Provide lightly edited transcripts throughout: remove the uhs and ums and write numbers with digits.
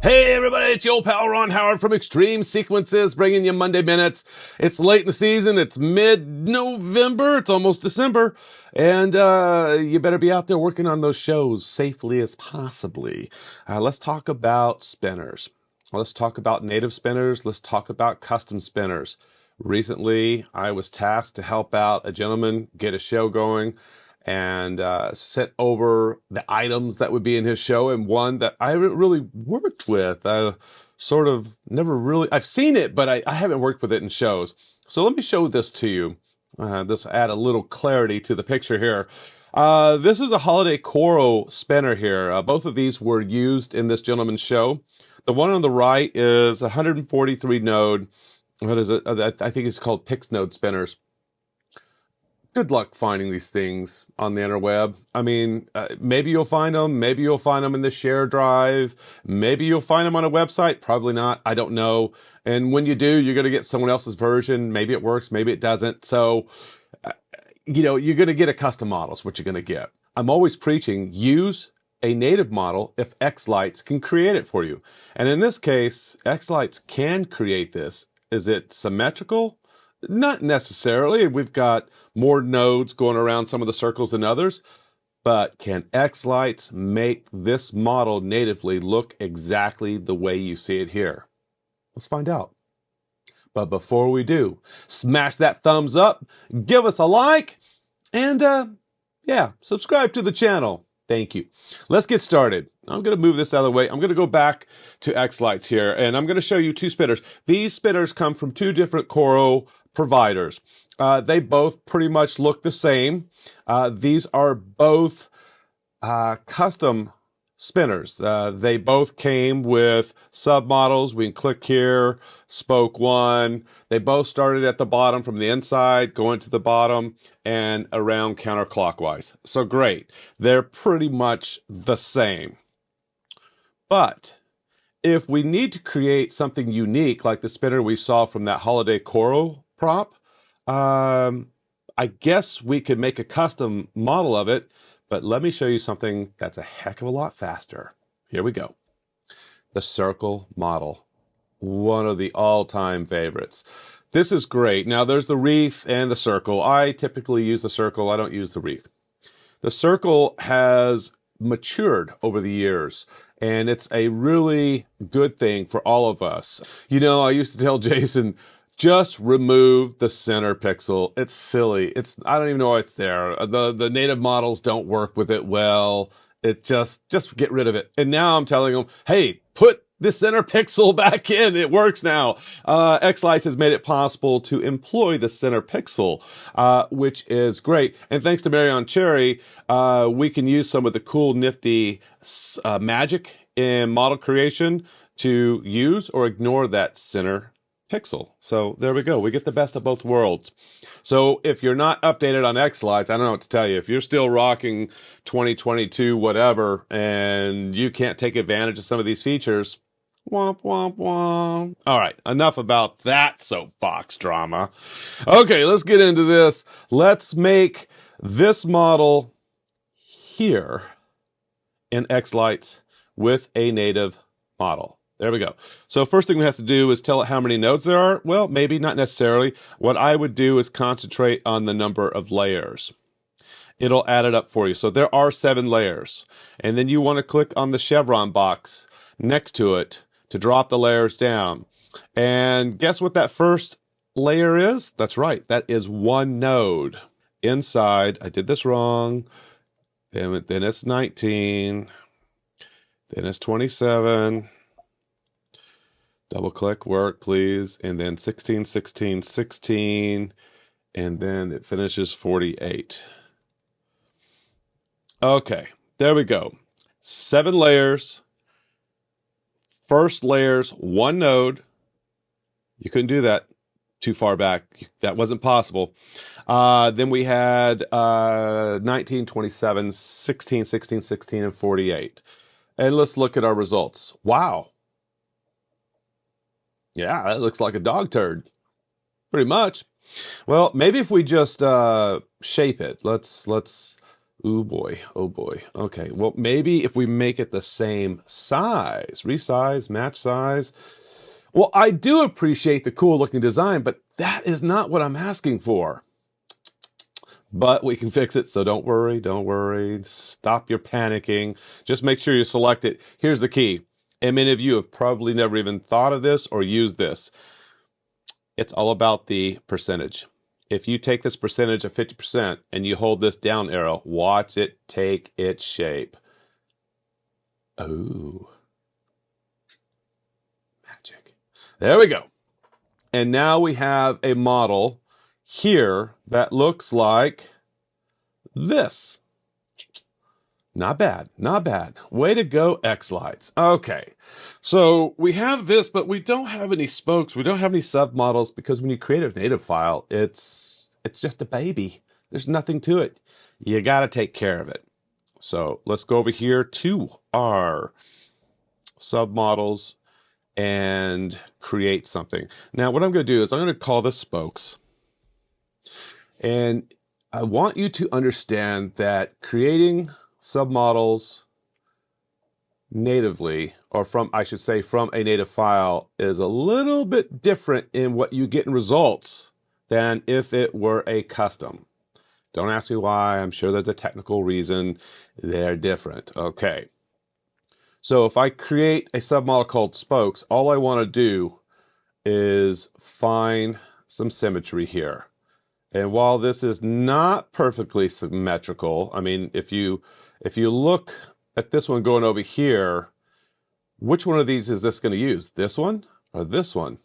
Hey everybody, it's your old pal Ron Howard from xTreme Sequences, bringing you Monday Minutes. It's late in the season, it's mid-November, it's almost December, and you better be out there working on those shows safely as possibly. Let's talk about spinners. Let's talk about native spinners, let's talk about custom spinners. Recently, I was tasked to help out a gentleman get a show going and sent over the items that would be in his show, and one that I haven't really worked with. I sort of never really, I've seen it, but I haven't worked with it in shows. So let me show this to you. This will add a little clarity to the picture here. This is a Holiday Coro spinner here. Both of these were used in this gentleman's show. The one on the right is 143 node. What is it? I think it's called Pix node spinners. Good luck finding these things on the interweb. I mean, maybe you'll find them. Maybe you'll find them in the share drive. Maybe you'll find them on a website. Probably not. I don't know. And when you do, you're going to get someone else's version. Maybe it works. Maybe it doesn't. So, you're going to get a custom model is what you're going to get. I'm always preaching, use a native model if xLights can create it for you. And in this case, xLights can create this. Is it symmetrical? Not necessarily. We've got more nodes going around some of the circles than others, but can xLights make this model natively look exactly the way you see it here? Let's find out. But before we do, smash that thumbs up, give us a like, and subscribe to the channel. Thank you. Let's get started. I'm going to move this out of the way. I'm going to go back to xLights here, and I'm going to show you two spinners. These spinners come from two different Coro providers. They both pretty much look the same. These are both custom spinners. They both came with submodels. We can click here, spoke one. They both started at the bottom from the inside, going to the bottom and around counterclockwise. So great. They're pretty much the same. But if we need to create something unique, like the spinner we saw from that Holiday Coro prop, I guess we could make a custom model of it, but let me show you something that's a heck of a lot faster. Here we go. The circle model, one of the all-time favorites. This is great. Now there's the wreath and the circle. I typically use the circle. I don't use the wreath. The circle has matured over the years, and it's a really good thing for all of us. You know, I used to tell Jason, just remove the center pixel. It's silly. I don't even know why it's there. The native models don't work with it well. It just get rid of it. And now I'm telling them, hey, put the center pixel back in. It works now. xLights has made it possible to employ the center pixel, which is great. And thanks to Marion Cherry, we can use some of the cool, nifty magic in model creation to use or ignore that center pixel. So there we go. We get the best of both worlds. So if you're not updated on xLights, I don't know what to tell you. If you're still rocking 2022 whatever and you can't take advantage of some of these features, womp womp womp. All right, enough about that soapbox drama. Okay, let's get into this. Let's make this model here in xLights with a native model. There we go. So first thing we have to do is tell it how many nodes there are. Well, maybe not necessarily. What I would do is concentrate on the number of layers. It'll add it up for you. So there are 7 layers. And then you want to click on the chevron box next to it to drop the layers down. And guess what that first layer is? That's right. That is one node. Inside, I did this wrong. Then it's 19. Then it's 27. Double click work, please. And then 16, 16, 16. And then it finishes 48. Okay, there we go. 7 layers. First layer's one node. You couldn't do that too far back. That wasn't possible. Then we had 19, 27, 16, 16, 16, and 48. And let's look at our results. Wow. Yeah, that looks like a dog turd. Pretty much. Well, maybe if we just shape it. Let's Ooh boy, oh boy. Okay, well, maybe if we make it the same size, resize, match size. Well, I do appreciate the cool looking design, but that is not what I'm asking for. But we can fix it, so don't worry, don't worry. Stop your panicking. Just make sure you select it. Here's the key. And many of you have probably never even thought of this or used this. It's all about the percentage. If you take this percentage of 50% and you hold this down arrow, watch it take its shape. Oh, magic. There we go. And now we have a model here that looks like this. Not bad, not bad. Way to go, xLights. Okay, so we have this, but we don't have any spokes. We don't have any submodels because when you create a native file, it's just a baby. There's nothing to it. You got to take care of it. So let's go over here to our submodels and create something. Now, what I'm going to do is I'm going to call this spokes. And I want you to understand that creating submodels natively, or from, I should say, from a native file, is a little bit different in what you get in results than if it were a custom. Don't ask me why. I'm sure there's a technical reason. They're different. Okay. So if I create a submodel called spokes, all I want to do is find some symmetry here. And while this is not perfectly symmetrical, I mean, if you look at this one going over here, which one of these is this going to use? This one or this one?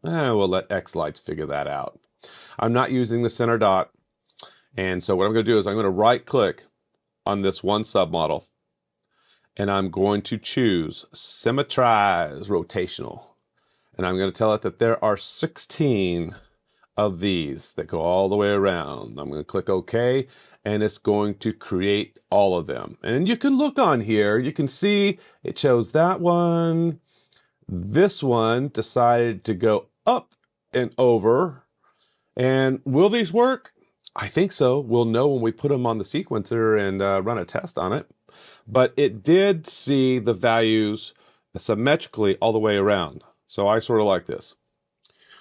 We'll let xLights figure that out. I'm not using the center dot. And so what I'm going to do is I'm going to right click on this one submodel. And I'm going to choose Symmetrize Rotational. And I'm going to tell it that there are 16 of these that go all the way around. I'm going to click OK, and it's going to create all of them. And you can look on here. You can see it shows that one. This one decided to go up and over. And will these work? I think so. We'll know when we put them on the sequencer and run a test on it. But it did see the values symmetrically all the way around. So I sort of like this.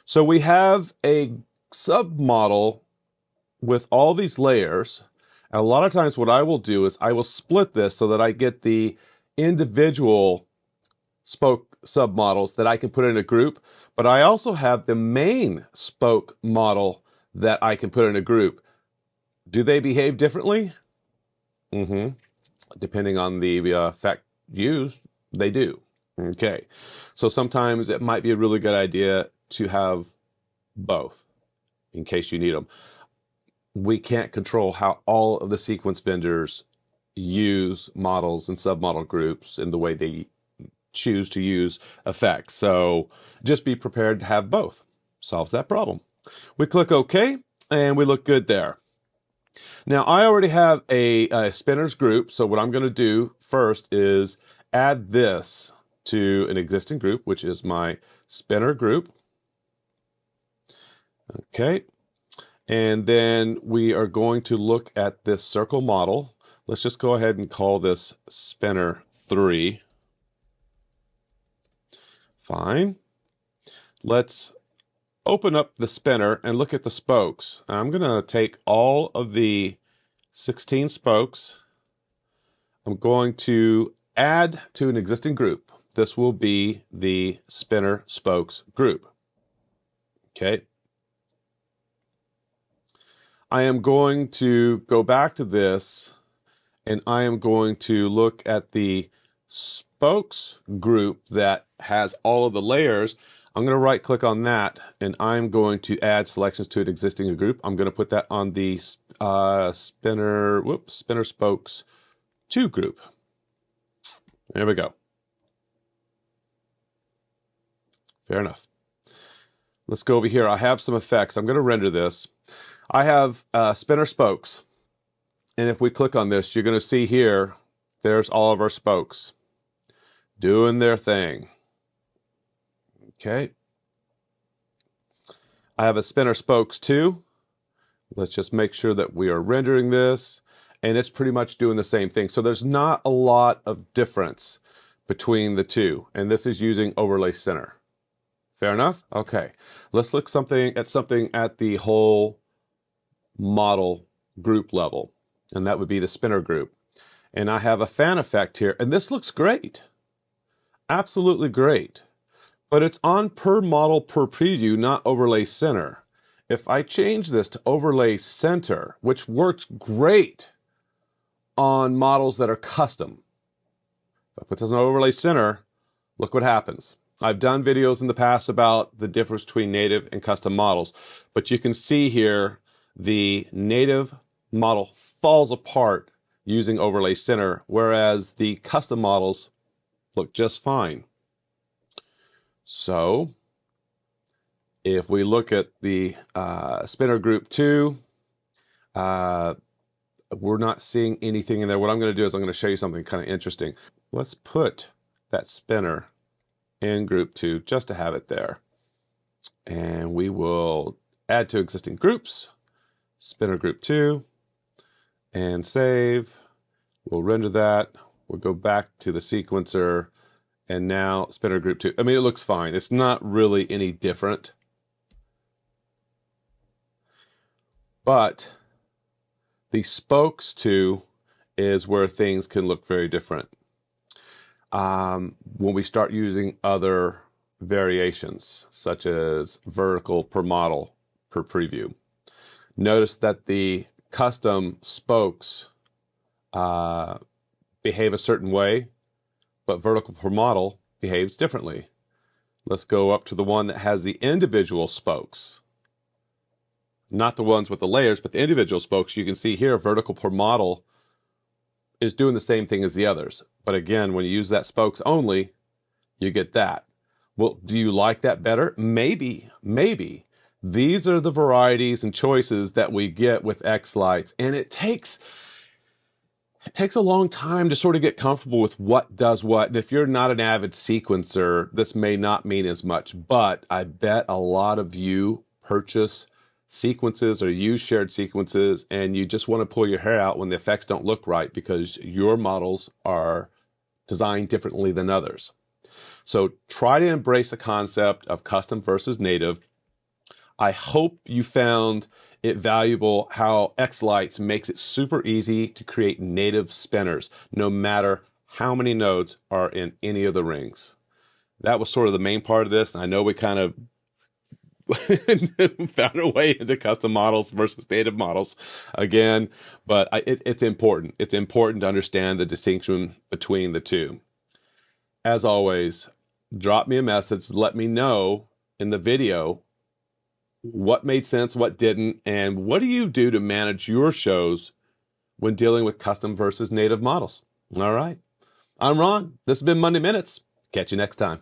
So we have a submodel with all these layers. And a lot of times what I will do is I will split this so that I get the individual spoke submodels that I can put in a group. But I also have the main spoke model that I can put in a group. Do they behave differently? Depending on the effect used, they do. Okay, so sometimes it might be a really good idea to have both in case you need them. We can't control how all of the sequence vendors use models and submodel groups in the way they choose to use effects. So just be prepared to have both. Solves that problem. We click OK, and we look good there. Now, I already have a spinners group, so what I'm going to do first is add this to an existing group, which is my spinner group. Okay, and then we are going to look at this circle model. Let's just go ahead and call this spinner 3. Fine. Let's open up the spinner and look at the spokes. I'm going to take all of the 16 spokes. I'm going to add to an existing group. This will be the spinner spokes group. Okay. I am going to go back to this, and I am going to look at the spokes group that has all of the layers. I'm going to right click on that, and I'm going to add selections to an existing group. I'm going to put that on the spinner spokes 2 group. There we go. Fair enough. Let's go over here. I have some effects. I'm going to render this. I have spinner spokes. And if we click on this, you're going to see here, there's all of our spokes doing their thing. Okay. I have a spinner spokes 2. Let's just make sure that we are rendering this. and it's pretty much doing the same thing. So there's not a lot of difference between the two, and this is using overlay center. Fair enough? Okay, let's look at something at the whole model group level, and that would be the spinner group. And I have a fan effect here, and this looks great. Absolutely great. But it's on per model per preview, not overlay center. If I change this to overlay center, which works great on models that are custom, if I put this on overlay center, look what happens. I've done videos in the past about the difference between native and custom models, but you can see here the native model falls apart using overlay center, whereas the custom models look just fine. So if we look at the spinner group 2, we're not seeing anything in there. What I'm going to do is I'm going to show you something kind of interesting. Let's put that spinner in group 2 just to have it there. And we will add to existing groups, spinner group 2, and save. We'll render that. We'll go back to the sequencer, and now spinner group 2. I mean, it looks fine. It's not really any different. But the spokes 2 is where things can look very different. When we start using other variations, such as vertical per model per preview. Notice that the custom spokes behave a certain way, but vertical per model behaves differently. Let's go up to the one that has the individual spokes. Not the ones with the layers, but the individual spokes. You can see here vertical per model is doing the same thing as the others. But again, when you use that spokes only, you get that. Well, do you like that better? Maybe, maybe. These are the varieties and choices that we get with xLights, and it takes a long time to sort of get comfortable with what does what. And if you're not an avid sequencer, this may not mean as much, but I bet a lot of you purchase sequences or use shared sequences, and you just want to pull your hair out when the effects don't look right because your models are designed differently than others. So try to embrace the concept of custom versus native. I hope you found it valuable how xLights makes it super easy to create native spinners, no matter how many nodes are in any of the rings. That was sort of the main part of this. I know we kind of found our way into custom models versus native models again, but it's important. It's important to understand the distinction between the two. As always, drop me a message. Let me know in the video what made sense, what didn't, and what do you do to manage your shows when dealing with custom versus native models. All right. I'm Ron. This has been Monday Minutes. Catch you next time.